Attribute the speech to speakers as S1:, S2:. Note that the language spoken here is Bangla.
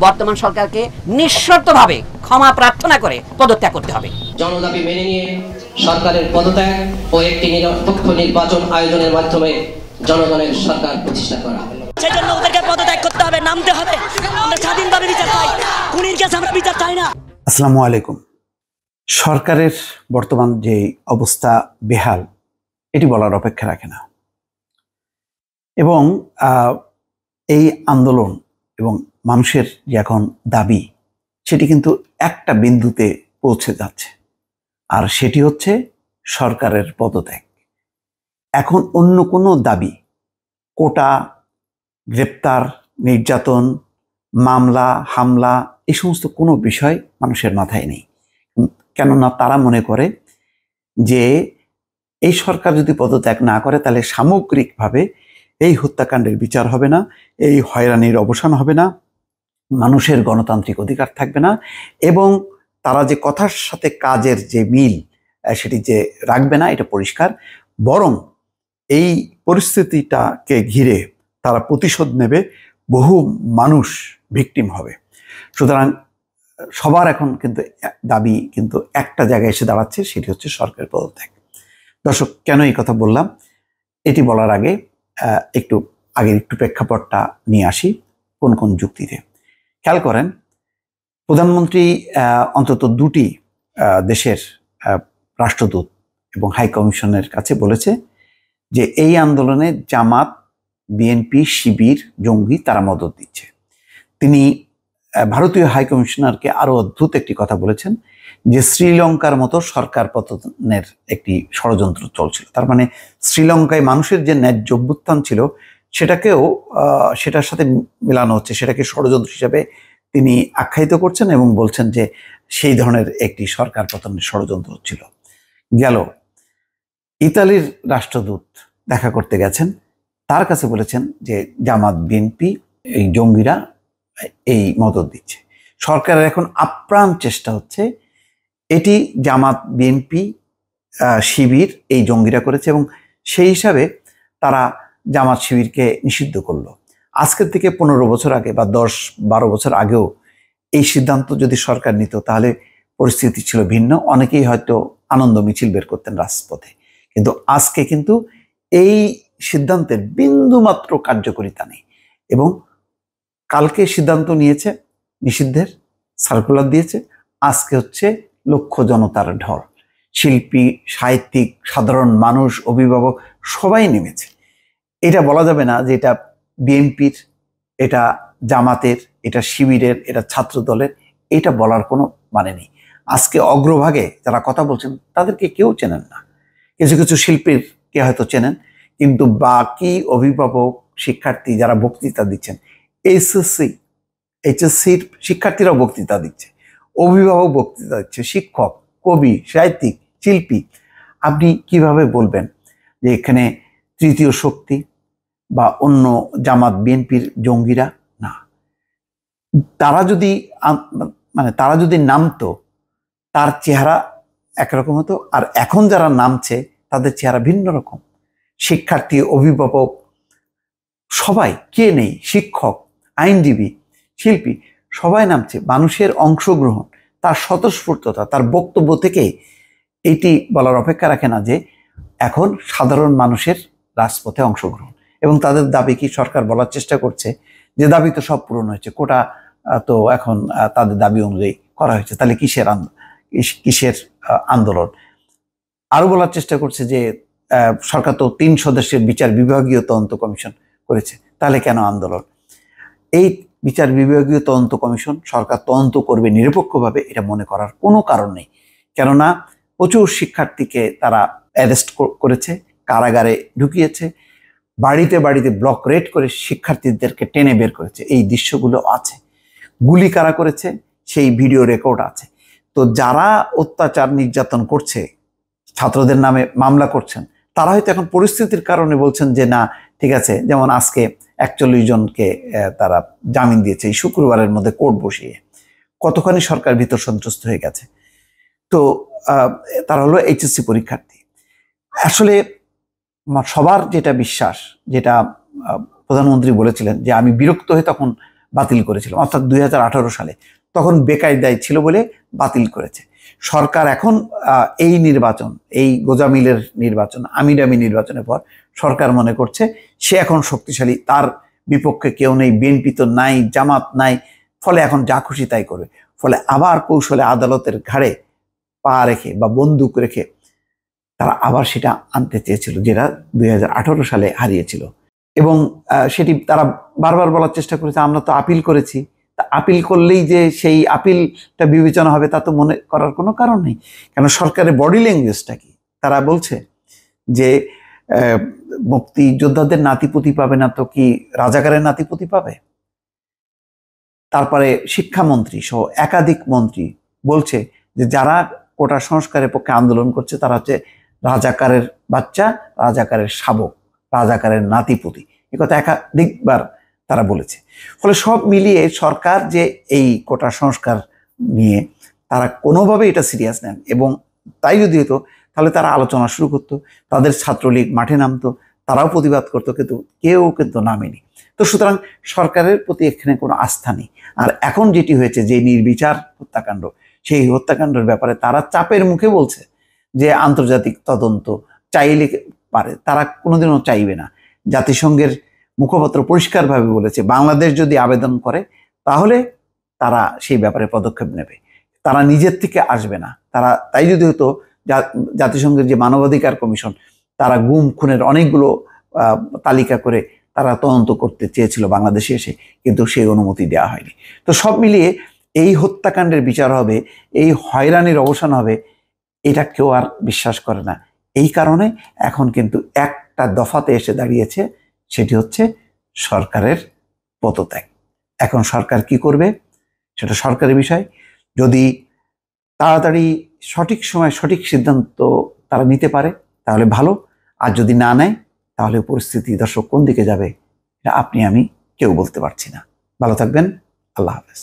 S1: বর্তমান সরকারকে নিঃশর্তভাবে ক্ষমা প্রার্থনা করে পদত্যাগ করতে হবে।
S2: জনদাবি মেনে নিয়ে সরকারের পদত্যাগ ও একটি নিরপেক্ষ নির্বাচন আয়োজনের মাধ্যমে জনগণের সরকার প্রতিষ্ঠা করা।
S3: সেজন্য ওদেরকে পদত্যাগ করতে হবে, নামতে হবে। আমরা স্বাধীনভাবে বিচার চাই, খুনির কাছে আমরা বিচার চাই না।
S4: আসসালামু আলাইকুম। সরকারের বর্তমান যে অবস্থা বেহাল, এটি বলার অপেক্ষা রাখে না। এবং এই আন্দোলন এবং মানুষের যে এখন দাবি, সেটি কিন্তু একটা বিন্দুতে পৌঁছে যাচ্ছে, আর সেটি হচ্ছে সরকারের পদত্যাগ। এখন অন্য কোনো দাবি, কোটা, গ্রেপ্তার, নির্যাতন, মামলা, হামলা, এই সমস্ত কোনো বিষয় মানুষের মাথায় নেই। কেননা তারা মনে করে যে এই সরকার যদি পদত্যাগ না করে তাহলে সামগ্রিকভাবে এই হত্যাকাণ্ডের বিচার হবে না, এই হয়রানির অবসান হবে না, মানুষের গণতান্ত্রিক অধিকার থাকবে না, এবং তারা যে কথার সাথে কাজের যে মিল সেটি যে রাখবে না, এটা পরিষ্কার। বরং এই পরিস্থিতিটাকে ঘিরে তারা প্রতিশোধ নেবে, বহু মানুষ ভিকটিম হবে। সুতরাং সবার এখন কিন্তু দাবি কিন্তু একটা জায়গায় এসে দাঁড়াচ্ছে, সেটি হচ্ছে সরকারের পদত্যাগ। দর্শক, কেন এই কথা বললাম এটি বলার আগে একটু প্রেক্ষাপটটা নিয়ে আসি। কোন কোন যুক্তিতে খেয়াল করেন, প্রধানমন্ত্রী অন্তত দুটি দেশের রাষ্ট্রদূত এবং হাই কমিশনের কাছে বলেছে যে এই আন্দোলনে জামাত, বিএনপি, শিবির, জঙ্গি তারা মদত দিচ্ছে। তিনি ভারতীয় হাই কমিশনারকে আরো অদ্ভুত একটি কথা বলেছেন যে শ্রীলঙ্কার মতো সরকার পতনের একটি ষড়যন্ত্র চলছিল। তার মানে শ্রীলঙ্কায় মানুষের যে ন্যায্য অভ্যুত্থান ছিল সেটার সাথে মেলানো হচ্ছে, সেটাকে ষড়যন্ত্র হিসাবে তিনি আখ্যায়িত করছেন এবং বলছেন যে সেই ধরনের একটি সরকার পতনের ষড়যন্ত্র হচ্ছিল। গেল ইতালির রাষ্ট্রদূত দেখা করতে গেছেন, তার কাছে বলেছেন যে জামাত, বিএনপি, এই জঙ্গিরা এই মদত দিচ্ছে। সরকারের এখন আপ্রাণ চেষ্টা হচ্ছে এটি জামাত, বিএনপি, শিবির, এই জঙ্গিরা করেছে এবং সেই হিসাবে তারা জামাত, শিবিরকে নিষিদ্ধ করলো। আজকের থেকে 15 বছর আগে বা 10-12 বছর আগেও এই সিদ্ধান্ত যদি সরকার নিত তাহলে পরিস্থিতি ছিল ভিন্ন। অনেকেই হয়তো আনন্দ মিছিল বের করতেন রাজপথে, কিন্তু আজকে কিন্তু এই সিদ্ধান্তের বিন্দুমাত্র কার্যকারিতা নেই। এবং কালকে সিদ্ধান্ত নিয়েছে, নিষিদ্ধের সার্কুলার দিয়েছে, আজকে হচ্ছে লক্ষ জনতার ঢল। শিল্পী, সাহিত্যিক, সাধারণ মানুষ, অভিভাবক সবাই নেমেছে। এটা বলা যাবে না যে এটা বিএনপির, এটা জামাতের, এটা শিবিরের, এটা ছাত্র দলের, এটা বলার কোনো মানে নেই। আজকে অগ্রভাগে যারা কথা বলছেন তাদেরকে কেউ চেনেন না। কিছু কিছু শিল্পীকে হয়তো চেনেন, কিন্তু বাকি অভিভাবক, শিক্ষার্থী যারা বক্তৃতা দিচ্ছেন, এইচএসসির শিক্ষার্থীরাও বক্তৃতা দিচ্ছে, অভিভাবক বক্তৃতা দিচ্ছে, শিক্ষক, কবি, সাহিত্যিক, শিল্পী। আপনি কিভাবে বলবেন যে এখানে তৃতীয় শক্তি বা অন্য জামাত, বিএনপির জঙ্গিরা? না, তারা যদি নামতো তার চেহারা একরকম হতো, আর এখন যারা নামছে তাদের চেহারা ভিন্ন রকম। শিক্ষার্থী, অভিভাবক সবাই, কে নেই? শিক্ষক, আইনজীবী, শিল্পী সবাই নামছে। মানুষের অংশগ্রহণ, তার স্বতঃস্ফূর্ততা, তার বক্তব্য থেকে এইটি বলার অপেক্ষা রাখে না যে এখন সাধারণ মানুষের রাজপথে অংশগ্রহণ। এবং তাদের দাবি কি? সরকার বলার চেষ্টা করছে যে দাবি তো সব পূরণ হয়েছে, কোটা তো এখন তাদের দাবি অনুযায়ী করা হয়েছে, তাহলে কিসের আন্দোলন? আরো বলার চেষ্টা করছে যে সরকার তো 3 সদস্যের বিচার বিভাগীয় তদন্ত কমিশন করেছে, তাহলে কেন আন্দোলন? এই বিচার বিভাগীয় তদন্ত কমিশন সরকার তদন্ত করবে নিরপেক্ষভাবে, এটা মনে করার কোনো কারণ নেই। কেননা প্রচুর শিক্ষার্থীকে তারা অ্যারেস্ট করেছে, কারাগারে ঢুকিয়েছে, বাড়িতে বাড়িতে ব্লক রেড করে শিক্ষার্থীদেরকে টেনে বের করেছে। এই দৃশ্যগুলো আছে। গুলি কারা করেছে সেই ভিডিও রেকর্ড আছে। তো যারা অত্যাচার, নির্যাতন করছে, ছাত্রদের নামে মামলা করছেন, তারা হয়তো এখন পরিস্থিতির কারণে বলছেন যে না, ঠিক আছে। যেমন আজকে 41 জনকে তারা জামিন দিয়েছে এই শুক্রবারের মধ্যে কোর্ট বসিয়ে। কতখানি সরকার ভিতর সন্ত্রস্ত হয়ে গেছে। তো তারা হলো এইচএসসি পরীক্ষার্থী। আসলে সবার যেটা বিশ্বাস, যেটা প্রধানমন্ত্রী বলেছিলেন যে আমি বিরক্ত হয়ে তখন বাতিল করেছিল, অর্থাৎ 2018 সালে। তখন বেকায়দায় ছিল বলে বাতিল করেছে সরকার। এখন এই নির্বাচন, এই গোজামিলের নির্বাচন, আমিডামি নির্বাচনের পর সরকার মনে করছে সে এখন শক্তিশালী, তার বিপক্ষে কেউ নেই, বিএনপি তো নাই, জামাত নাই, ফলে এখন যা খুশি তাই করবে। ফলে আবার কৌশলে আদালতের ঘাড়ে পা রেখে বা বন্দুক রেখে তারা আবার সেটা আনতে চেয়েছিল, যেটা 2018 সালে হারিয়েছিল। এবং সেটি তারা বারবার বলার চেষ্টা করেছে, আমরা তো আপিল করেছি, তা আপিল করলেই যে সেই আপিলটা বিবেচনা হবে তা তো মনে করার কোনো কারণ নেই। কেন সরকারের বডি ল্যাঙ্গুয়েজটা কি? তারা বলছে যে মুক্তিযোদ্ধাদের নাতিপুতি পাবে না তো কি রাজাকারের নাতিপুতি পাবে? তারপরে শিক্ষামন্ত্রী সহ একাধিক মন্ত্রী বলছে যে যারা কোটা সংস্কারের পক্ষে আন্দোলন করছে তারা হচ্ছে রাজাকারের বাচ্চা, রাজাকারের শাবক, রাজাকারের নাতিপুতি। এ কথা একাধিকবার তারা বলেছে। ফলে সব মিলিয়ে সরকার যে এই কোটা সংস্কার নিয়ে তারা কোনোভাবে এটা সিরিয়াস নেন, এবং তাই যদি হতো তাহলে তারা আলোচনা শুরু করতো, তাদের ছাত্রলীগ মাঠে নামতো, তারাও প্রতিবাদ করতো, কিন্তু কেউ কিন্তু নামেনি। তো সুতরাং সরকারের প্রতি এখানে কোনো আস্থা নেই। আর এখন যেটি হয়েছে, যে নির্বিচার হত্যাকাণ্ড, সেই হত্যাকাণ্ডের ব্যাপারে তারা চাপের মুখে বলছে যে আন্তর্জাতিক তদন্ত চাইলে পারে, তারা কোনোদিনও চাইবে না। জাতিসংঘের মুখপাত্র পরিষ্কারভাবে বলেছে বাংলাদেশ যদি আবেদন করে তাহলে তারা সেই ব্যাপারে পদক্ষেপ নেবে, তারা নিজের থেকে আসবে না। তারা তাই যদি হতো, জাতিসংঘের যে মানবাধিকার কমিশন তারা গুম খুনের অনেকগুলো তালিকা করে তারা তদন্ত করতে চেয়েছিল বাংলাদেশে এসে, কিন্তু সেই অনুমতি দেওয়া হয়নি। তো সব মিলিয়ে এই হত্যাকাণ্ডের বিচার হবে, এই হয়রানির অবসান হবে, এটা কেউ আর বিশ্বাস করে না। এই কারণে এখন কিন্তু একটা দফাতে এসে দাঁড়িয়েছে, সেটি হচ্ছে সরকারের পদত্যাগ। এখন সরকার কি করবে সেটা সরকারের বিষয়। যদি তাড়াতাড়ি সঠিক সময় সঠিক সিদ্ধান্ত তারা নিতে পারে তাহলে ভালো, আর যদি না নেয় তাহলে পরিস্থিতি দর্শক কোন দিকে যাবে এটা আপনি আমি কেউ বলতে পারছি না। ভালো থাকবেন, আল্লাহ হাফেজ।